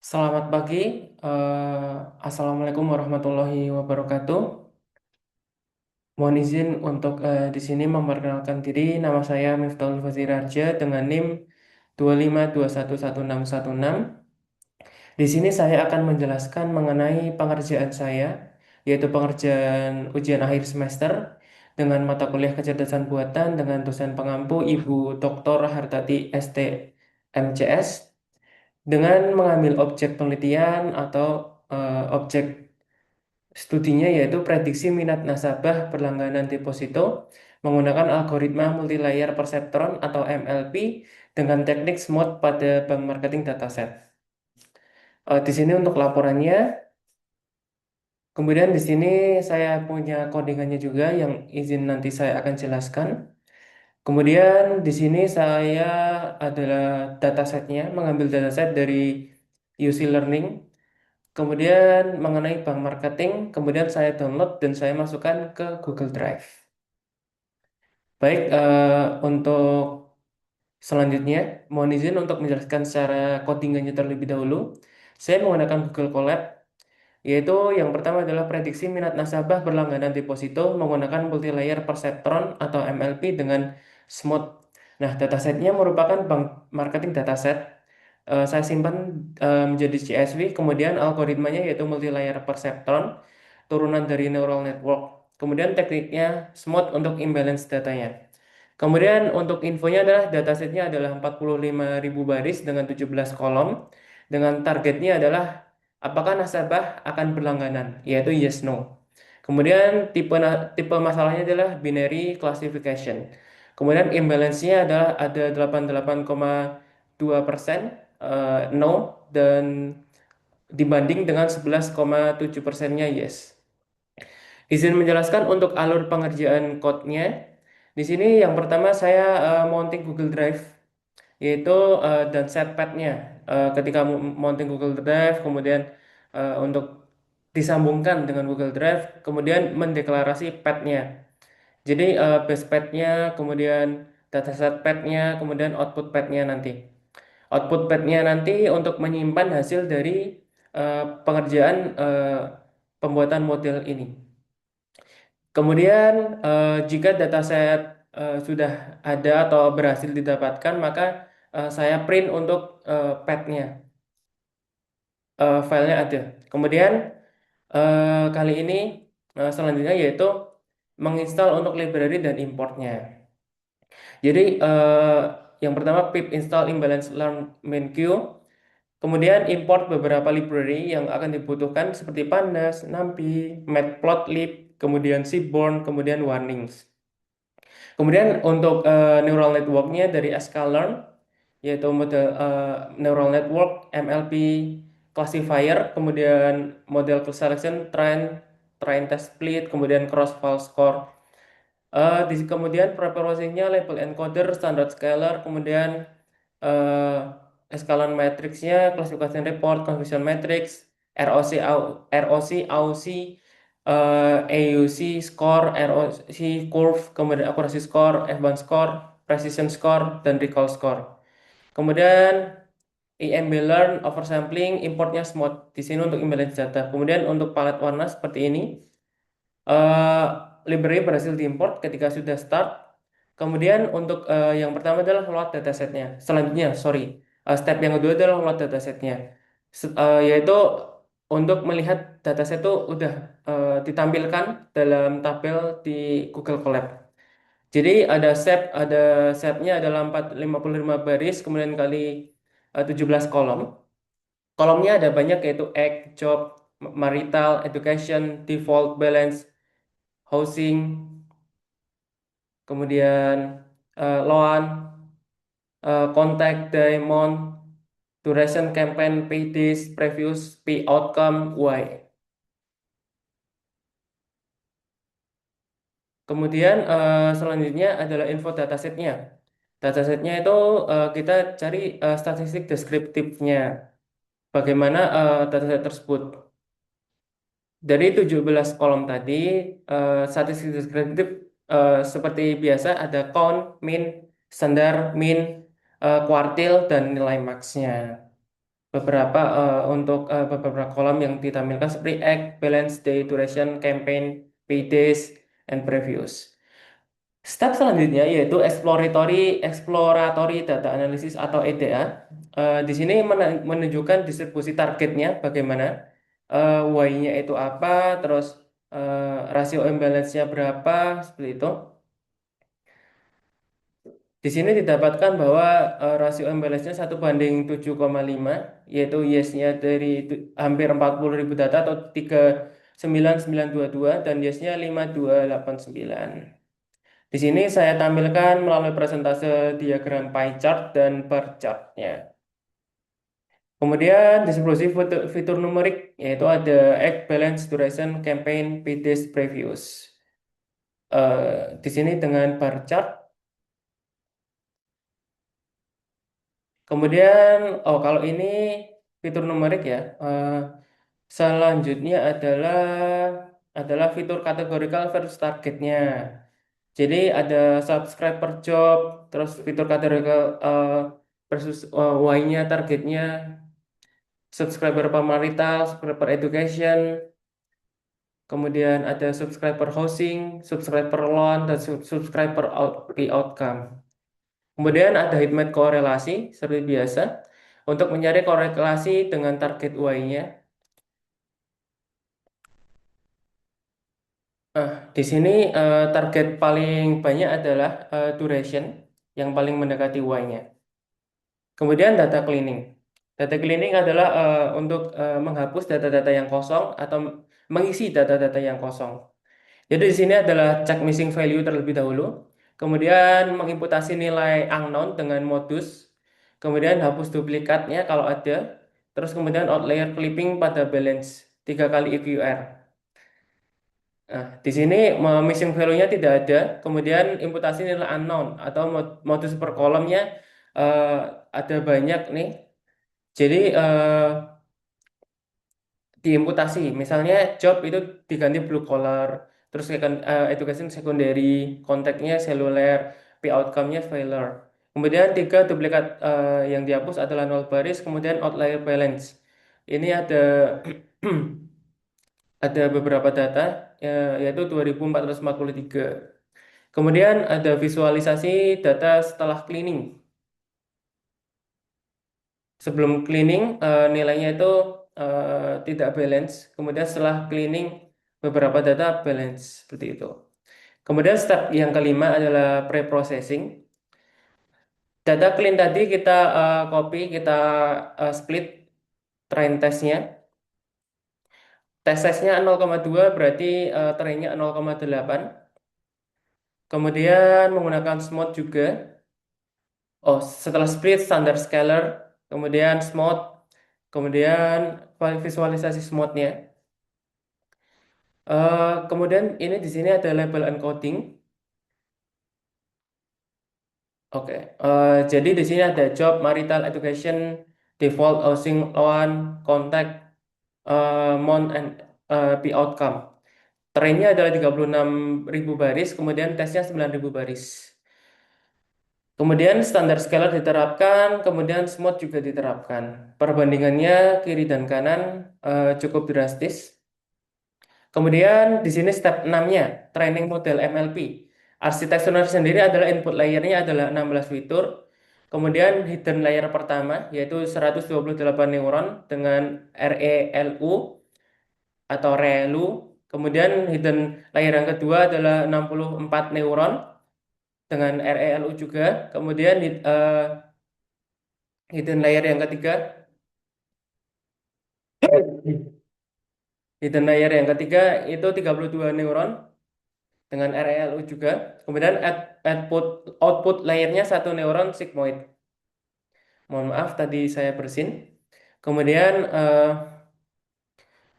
Selamat pagi, Assalamualaikum warahmatullahi wabarakatuh. Mohon izin untuk di sini memperkenalkan diri. Nama saya Miftahul Fazir Arja dengan NIM 252116166. Di sini saya akan menjelaskan mengenai pengerjaan saya, yaitu pengerjaan ujian akhir semester dengan mata kuliah kecerdasan buatan dengan dosen pengampu Ibu Dr. Hartati ST MCS dengan mengambil objek penelitian atau objek studinya yaitu prediksi minat nasabah berlangganan deposito menggunakan algoritma multilayer perceptron atau MLP dengan teknik SMOD pada bank marketing dataset. Di sini untuk laporannya, kemudian di sini saya punya codingannya juga yang izin nanti saya akan jelaskan. Kemudian di sini saya adalah datasetnya, mengambil dataset dari UC Learning. Kemudian mengenai bank marketing, kemudian saya download dan saya masukkan ke Google Drive. Baik, untuk selanjutnya, mohon izin untuk menjelaskan secara codingannya terlebih dahulu. Saya menggunakan Google Colab, yaitu yang pertama adalah prediksi minat nasabah berlangganan deposito menggunakan multilayer perceptron atau MLP dengan SMOD. Nah, datasetnya merupakan bank marketing dataset. Saya simpan menjadi CSV, kemudian algoritmanya yaitu multilayer perceptron, turunan dari neural network. Kemudian tekniknya SMOD untuk imbalance datanya. Kemudian untuk infonya adalah datasetnya adalah 45.000 baris dengan 17 kolom. Dengan targetnya adalah apakah nasabah akan berlangganan, yaitu yes no. Kemudian tipe masalahnya adalah binary classification. Kemudian imbalance-nya adalah ada 88,2% no dan dibanding dengan 11,7%-nya yes. Izin menjelaskan untuk alur pengerjaan code-nya. Di sini yang pertama saya mounting Google Drive yaitu dan setpad-nya. Ketika mounting Google Drive kemudian untuk disambungkan dengan Google Drive kemudian mendeklarasi pad-nya. Jadi base pad-nya kemudian dataset pad-nya kemudian output pad-nya nanti. Output pad-nya nanti untuk menyimpan hasil dari pengerjaan pembuatan model ini. Kemudian jika dataset sudah ada atau berhasil didapatkan, maka saya print untuk pad-nya, filenya ada. Kemudian kali ini selanjutnya yaitu menginstal untuk library dan importnya. Jadi yang pertama pip install imbalance learn main queue, kemudian import beberapa library yang akan dibutuhkan seperti pandas, numpy, matplotlib, kemudian seaborn, kemudian warnings. Kemudian untuk neural networknya dari sklearn yaitu model neural network MLP classifier, kemudian model selection train test split, kemudian cross val score. Kemudian preprocessingnya label encoder, standard scalar, kemudian eh escalon matrixnya, classification report, confusion matrix, ROC, ROC, AUC, AUC score, ROC curve, kemudian accuracy score, F1 score, precision score, dan recall score. Kemudian IMB learn, oversampling, importnya smooth di sini untuk imbalance data. Kemudian untuk palet warna seperti ini. eh Library berhasil diimport ketika sudah start. Kemudian untuk yang pertama adalah load datasetnya. Selanjutnya, sorry, step yang kedua adalah load datasetnya, yaitu untuk melihat dataset itu udah ditampilkan dalam tabel di Google Colab. Jadi ada setnya adalah 55 baris, kemudian kali 17 kolom. Kolomnya ada banyak yaitu egg, job, marital, education, default, balance, housing, kemudian loan, contact, diamond, duration, campaign, pay days, previous, pay outcome, why. Kemudian selanjutnya adalah info datasetnya. Datasetnya itu kita cari statistik deskriptifnya. Bagaimana dataset tersebut. Dari 17 kolom tadi, statistik deskriptif seperti biasa ada count, min, standar, min, kuartil, dan nilai max-nya. beberapa untuk beberapa kolom yang ditampilkan seperti egg, balance, day, duration, campaign, paydays, and previews. Step selanjutnya yaitu exploratory data analysis atau EDA. Di sini menunjukkan distribusi targetnya bagaimana, Y-nya itu apa, terus rasio imbalance-nya berapa, seperti itu. Di sini didapatkan bahwa rasio imbalance-nya 1:7,5, yaitu yes-nya dari hampir 40.000 data atau 39.922 dan yes-nya 5.289. Di sini saya tampilkan melalui presentase diagram pie chart dan bar chart-nya. Kemudian distribusi fitur numerik yaitu ada egg, balance, duration, campaign, PDs, previews. Di sini dengan bar chart. Kemudian, oh kalau ini fitur numerik ya. Selanjutnya adalah fitur categorical versus targetnya. Jadi ada subscribe per job, terus fitur categorical versus Y-nya targetnya, subscriber per marital, subscriber education, kemudian ada subscriber housing, subscriber loan, dan subscriber key outcome. Kemudian ada heatmap korelasi seperti biasa untuk mencari korelasi dengan target Y-nya. Di sini target paling banyak adalah duration yang paling mendekati Y-nya. Kemudian data cleaning. Data cleaning adalah untuk menghapus data-data yang kosong atau mengisi data-data yang kosong. Jadi di sini adalah check missing value terlebih dahulu, kemudian mengimputasi nilai unknown dengan modus, kemudian hapus duplikatnya kalau ada, terus kemudian outlier clipping pada balance 3 kali EQR. Nah, di sini missing value-nya tidak ada, kemudian imputasi nilai unknown atau modus per kolomnya eh, ada banyak nih. Jadi diimputasi, misalnya job itu diganti blue collar, terus education secondary, kontaknya seluler, p outcome-nya failure. Kemudian tiga duplikat yang dihapus adalah nol baris, kemudian outlier balance. Ini ada ada beberapa data yaitu 2443. Kemudian ada visualisasi data setelah cleaning. Sebelum cleaning nilainya itu tidak balance. Kemudian setelah cleaning beberapa data balance seperti itu. Kemudian step yang kelima adalah pre-processing. Data clean tadi kita copy, kita split train testnya. Tes testnya 0,2 berarti trainnya 0,8. Kemudian menggunakan smooth juga. Oh, setelah split standar scalar, kemudian smooth, kemudian visualisasi smoothnya. Kemudian ini di sini ada label encoding. Oke, jadi di sini ada job, marital, education, default, housing, loan, contact, month, and P outcome. Trennya adalah 36.000 baris, kemudian tesnya 9.000 baris. Kemudian standar scalar diterapkan, kemudian smooth juga diterapkan. Perbandingannya kiri dan kanan cukup drastis. Kemudian di sini step 6-nya, training model MLP. Arsitekturnya sendiri adalah input layernya adalah 16 fitur. Kemudian hidden layer pertama yaitu 128 neuron dengan ReLU atau ReLU. Kemudian hidden layer yang kedua adalah 64 neuron dengan ReLU juga. Kemudian hidden layer yang ketiga, hidden layer yang ketiga itu 32 neuron dengan ReLU juga. Kemudian output layernya satu neuron sigmoid. Mohon maaf tadi saya bersin. Kemudian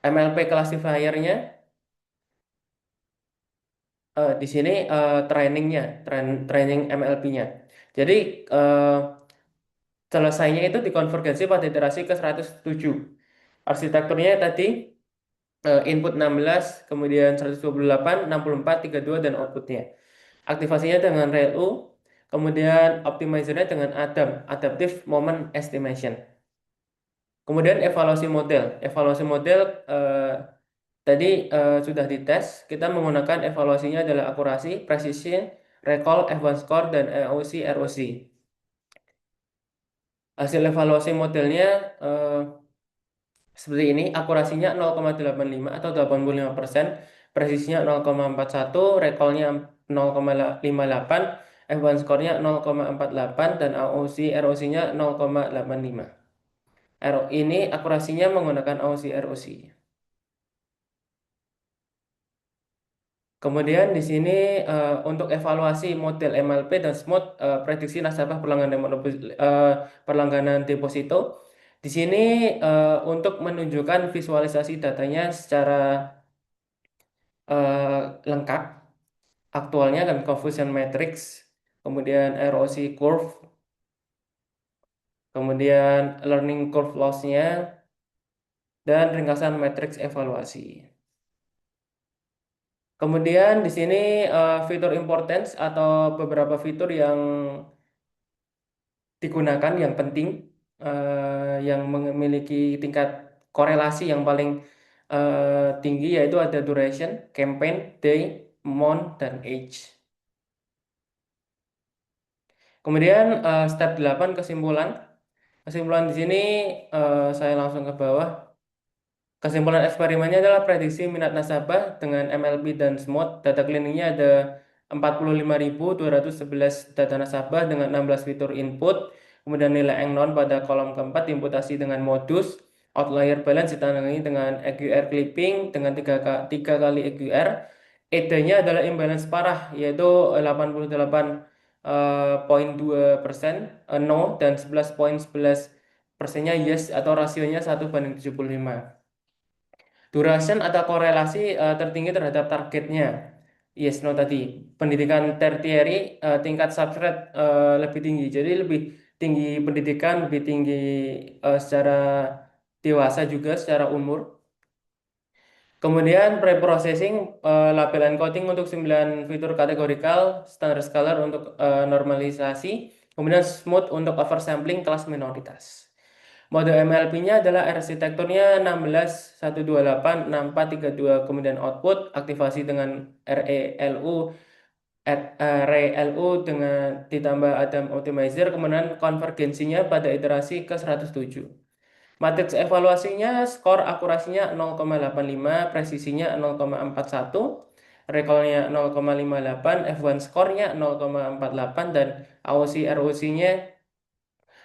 MLP classifiernya di sini trainingnya, training MLP-nya. Jadi selesainya itu dikonvergensi pada iterasi ke 107. Arsitekturnya tadi input 16, kemudian 128, 64, 32 dan outputnya. Aktivasinya dengan ReLU, kemudian optimizernya dengan ADAM, Adaptive Moment Estimation. Kemudian evaluasi model. Evaluasi model eh, tadi sudah dites. Kita menggunakan evaluasinya adalah akurasi, precision, recall, F1 score, dan AOC, ROC. Hasil evaluasi modelnya eh, seperti ini, akurasinya 0,85 atau 85%, presisinya 0,41, recallnya 0,58, F1 score-nya 0,48, dan AOC, ROC-nya 0,85. Ini akurasinya menggunakan AOC, ROC. Kemudian di sini untuk evaluasi model MLP dan SMOOT prediksi nasabah perlangganan deposito. Di sini untuk menunjukkan visualisasi datanya secara lengkap, aktualnya dan confusion matrix, kemudian ROC curve, kemudian learning curve loss-nya, dan ringkasan matriks evaluasi. Kemudian di sini fitur importance atau beberapa fitur yang digunakan yang penting, yang memiliki tingkat korelasi yang paling tinggi, yaitu ada duration, campaign, day, month, dan age. Kemudian step 8 kesimpulan. Kesimpulan di sini saya langsung ke bawah. Kesimpulan eksperimennya adalah prediksi minat nasabah dengan MLP dan SMOOT. Data kliniknya ada 45.211 data nasabah dengan 16 fitur input. Kemudian nilai non pada kolom keempat diimputasi dengan modus. Outlier balance ditandai dengan EQR clipping dengan 3 kali EQR. ED-nya adalah imbalance parah, yaitu 88,2% no, dan 11,11%-nya yes, atau rasionya 1:75. Duration atau korelasi tertinggi terhadap targetnya. Yes, no tadi. Pendidikan tertiary tingkat substrate lebih tinggi. Jadi lebih tinggi pendidikan, lebih tinggi secara dewasa juga secara umur. Kemudian pre-processing, label encoding untuk 9 fitur kategorikal, standar scalar untuk normalisasi, kemudian smooth untuk oversampling kelas minoritas. Mode MLP-nya adalah arsitekturnya 16.128.6432, kemudian output aktivasi dengan ReLU ReLU dengan ditambah Adam Optimizer, kemudian konvergensinya pada iterasi ke 107. Matriks evaluasinya skor akurasinya 0,85, presisinya 0,41, recall-nya 0,58, F1 score-nya 0,48, dan AOC ROC-nya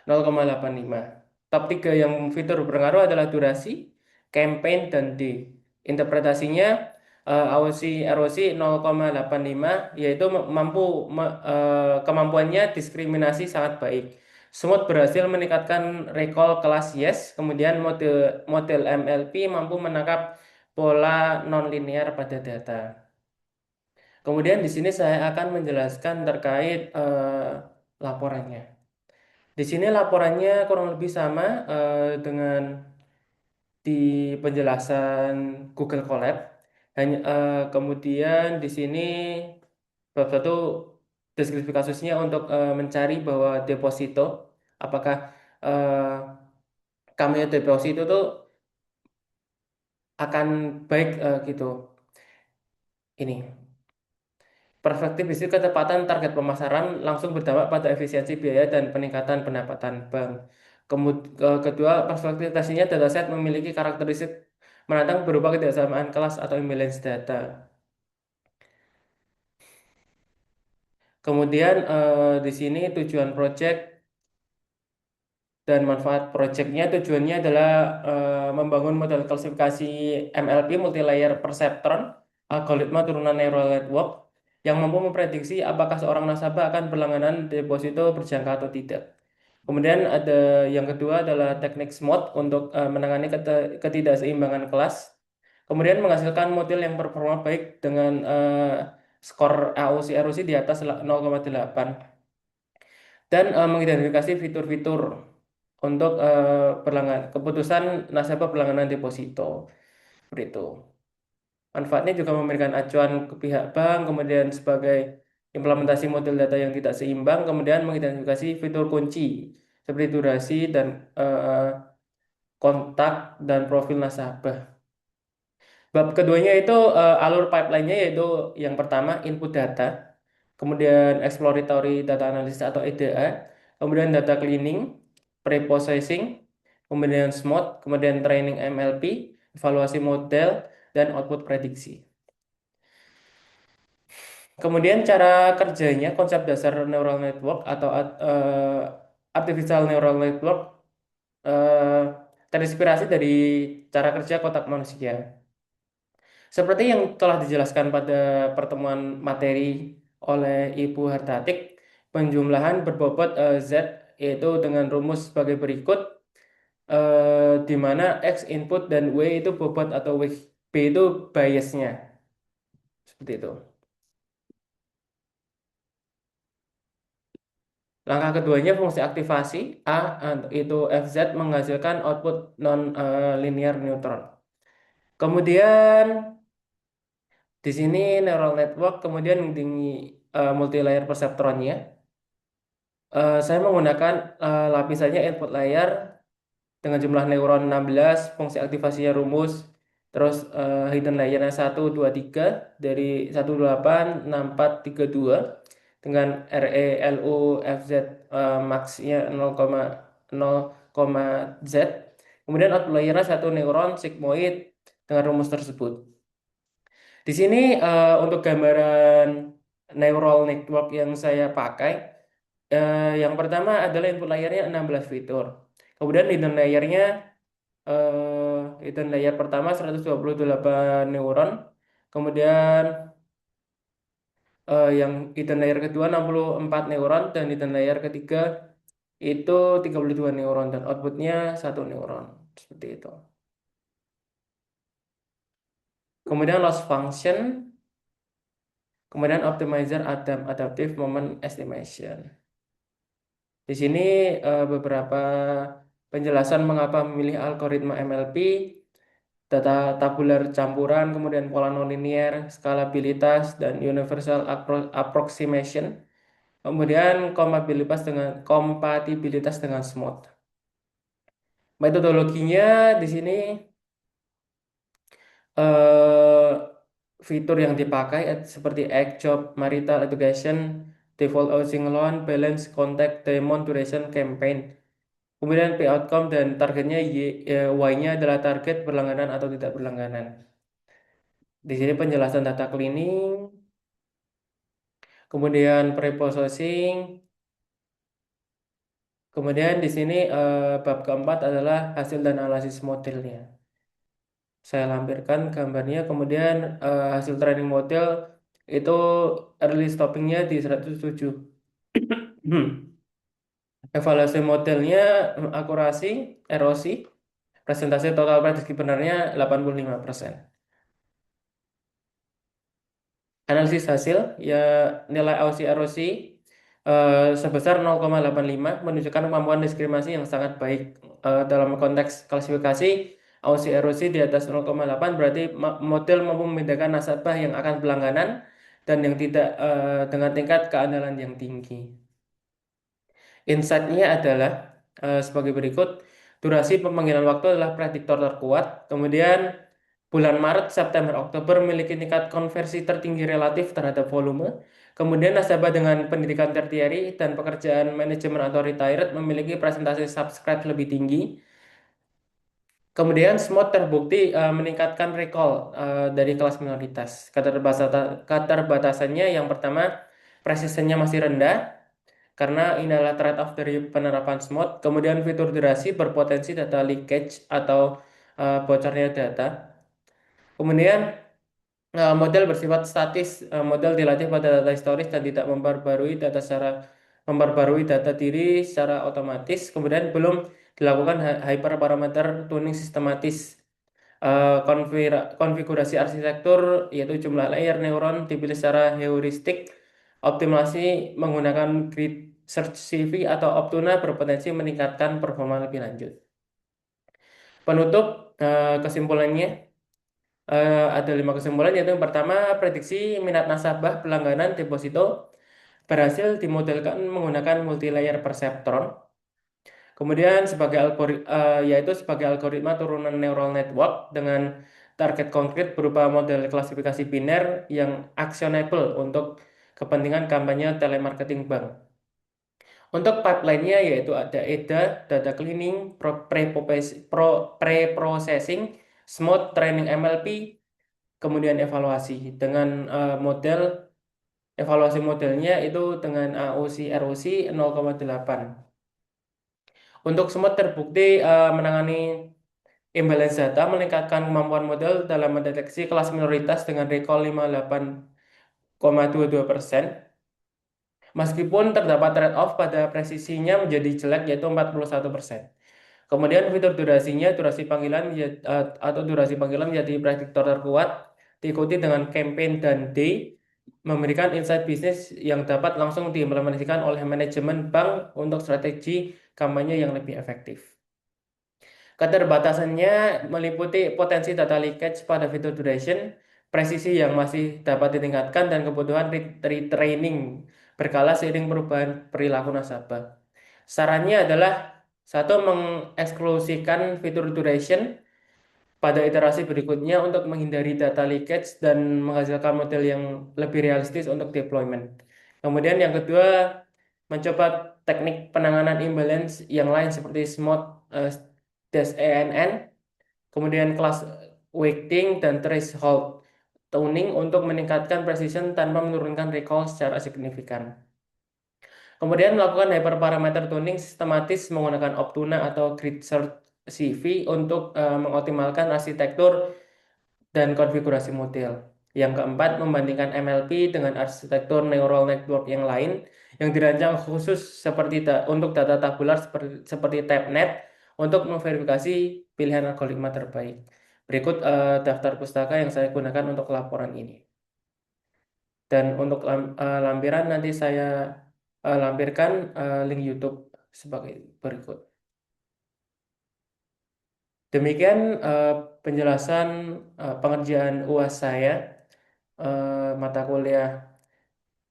0,85. Top 3 yang fitur berpengaruh adalah durasi, campaign, dan D. Interpretasinya AOC ROC 0,85, yaitu kemampuannya diskriminasi sangat baik. Smooth berhasil meningkatkan recall kelas yes, kemudian model MLP mampu menangkap pola nonlinear pada data. Kemudian di sini saya akan menjelaskan terkait laporannya. Di sini laporannya kurang lebih sama dengan di penjelasan Google Colab. Hanya kemudian di sini bab satu deskripsi kasusnya untuk mencari bahwa deposito, apakah eh, kami deposito itu akan baik gitu. Ini. Perspektif bisnis ketepatan target pemasaran langsung berdampak pada efisiensi biaya dan peningkatan pendapatan bank. Kedua, perspektif testnya dataset memiliki karakteristik menantang berupa ketidaksamaan kelas atau imbalance data. Kemudian di sini tujuan project dan manfaat projectnya, tujuannya adalah membangun model klasifikasi MLP multi-layer perceptron, algoritma turunan neural network yang mampu memprediksi apakah seorang nasabah akan berlangganan deposito berjangka atau tidak. Kemudian ada yang kedua adalah teknik SMOOT untuk menangani ketidakseimbangan kelas. Kemudian menghasilkan model yang performa baik dengan skor AOC ROC di atas 0,8, dan mengidentifikasi fitur-fitur untuk keputusan nasabah berlangganan deposito. Seperti itu. Manfaatnya juga memberikan acuan ke pihak bank, kemudian sebagai implementasi model data yang tidak seimbang, kemudian mengidentifikasi fitur kunci seperti durasi dan kontak, dan profil nasabah. Bab keduanya itu alur pipeline-nya yaitu yang pertama input data, kemudian exploratory data analysis atau EDA, kemudian data cleaning, pre-processing, kemudian SMOT, kemudian training MLP, evaluasi model, dan output prediksi. Kemudian cara kerjanya, konsep dasar neural network atau artificial neural network eh, terinspirasi dari cara kerja kotak manusia. Seperti yang telah dijelaskan pada pertemuan materi oleh Ibu Hartatik, penjumlahan berbobot Z yaitu dengan rumus sebagai berikut, di mana X input dan W itu bobot atau B itu biasnya. Seperti itu. Langkah keduanya fungsi aktivasi A itu Fz menghasilkan output non linear neutron. Kemudian di sini neural network kemudian di multi-layer perceptronnya. Saya menggunakan lapisannya input layer dengan jumlah neuron 16, fungsi aktivasinya rumus, terus hidden layernya 1, 2, 3 dari 18, 64, 32 dengan ReLU FZ maxnya 0,0, Z. Kemudian output layernya satu neuron sigmoid dengan rumus tersebut. Di sini untuk gambaran neural network yang saya pakai, yang pertama adalah input layernya 16 fitur. Kemudian hidden layer pertama 128 neuron. Kemudian yang hidden layer kedua 64 neuron dan hidden layer ketiga itu 32 neuron dan outputnya satu neuron. Seperti itu. Kemudian loss function, kemudian optimizer adaptive moment estimation. Di sini beberapa penjelasan mengapa memilih algoritma MLP, data tabular campuran, kemudian pola nonlinear, skalabilitas, dan universal approximation. Kemudian kompatibilitas dengan smooth. Metodologinya di sini eh, fitur yang dipakai seperti egg job, marital education, default housing loan, balance, contact, diamond, duration, campaign. Kemudian P outcome dan targetnya Y-nya adalah target berlangganan atau tidak berlangganan. Di sini penjelasan data cleaning, kemudian pre-processing, kemudian di sini bab keempat adalah hasil dan analisis modelnya. Saya lampirkan gambarnya, kemudian hasil training model itu early stoppingnya di 107. Evaluasi modelnya akurasi, erosi, presentasi total prediksi benarnya 85%. Analisis hasil ya nilai Aussie erosi sebesar 0,85 menunjukkan kemampuan diskriminasi yang sangat baik. Dalam konteks klasifikasi Aussie erosi di atas 0,8 berarti model mampu membedakan nasabah yang akan berlangganan dan yang tidak dengan tingkat keandalan yang tinggi. Insight-nya adalah sebagai berikut. Durasi pemanggilan waktu adalah prediktor terkuat. Kemudian bulan Maret, September, Oktober memiliki tingkat konversi tertinggi relatif terhadap volume. Kemudian nasabah dengan pendidikan tertiary dan pekerjaan manajemen atau retired memiliki presentasi subscribe lebih tinggi. Kemudian SMOT terbukti meningkatkan recall dari kelas minoritas. Keterbatasannya yang pertama, precisionnya masih rendah karena ini adalah trade-off dari penerapan SMOT. Kemudian fitur durasi berpotensi data leakage atau bocornya data. Kemudian model bersifat statis, model dilatih pada data historis dan tidak memperbarui data diri secara otomatis. Kemudian belum dilakukan hyperparameter tuning sistematis. Konfigurasi arsitektur yaitu jumlah layer neuron dipilih secara heuristik. Optimasi menggunakan grid search CV atau Optuna berpotensi meningkatkan performa lebih lanjut. Penutup kesimpulannya ada 5 kesimpulan yaitu yang pertama prediksi minat nasabah pelangganan deposito berhasil dimodelkan menggunakan multi-layer perceptron. Kemudian yaitu sebagai algoritma turunan neural network dengan target konkret berupa model klasifikasi biner yang actionable untuk kepentingan kampanye telemarketing bank. Untuk pipeline-nya yaitu ada EDA, data cleaning, pre-processing, smooth training MLP, kemudian evaluasi dengan model evaluasi modelnya itu dengan AOC ROC 0,8. Untuk semua terbukti menangani imbalance data, meningkatkan kemampuan model dalam mendeteksi kelas minoritas dengan recall 58,22%. Meskipun terdapat trade-off pada presisinya menjadi jelek yaitu 41%. Kemudian fitur durasi panggilan atau durasi panggilan menjadi prediktor terkuat, diikuti dengan campaign dan day, memberikan insight bisnis yang dapat langsung diimplementasikan oleh manajemen bank untuk strategi kampanye yang lebih efektif. Keterbatasannya meliputi potensi data leakage pada fitur duration, presisi yang masih dapat ditingkatkan, dan kebutuhan retraining berkala seiring perubahan perilaku nasabah. Sarannya adalah satu, mengeksklusikan fitur duration pada iterasi berikutnya untuk menghindari data leakage dan menghasilkan model yang lebih realistis untuk deployment. Kemudian yang kedua, mencoba teknik penanganan imbalance yang lain seperti smooth dash ANN, kemudian class weighting dan threshold tuning untuk meningkatkan precision tanpa menurunkan recall secara signifikan. Kemudian melakukan hyperparameter tuning sistematis menggunakan Optuna atau Grid Search CV untuk mengoptimalkan arsitektur dan konfigurasi model. Yang keempat, membandingkan MLP dengan arsitektur neural network yang lain yang dirancang khusus untuk data tabular seperti TabNet untuk memverifikasi pilihan algoritma terbaik. Berikut daftar pustaka yang saya gunakan untuk laporan ini. Dan untuk lampiran nanti saya lampirkan link YouTube sebagai berikut. Demikian penjelasan pengerjaan UAS saya, mata kuliah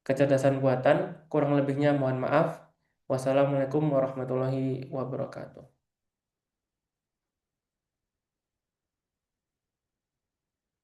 kecerdasan buatan. Kurang lebihnya mohon maaf. Wassalamualaikum warahmatullahi wabarakatuh.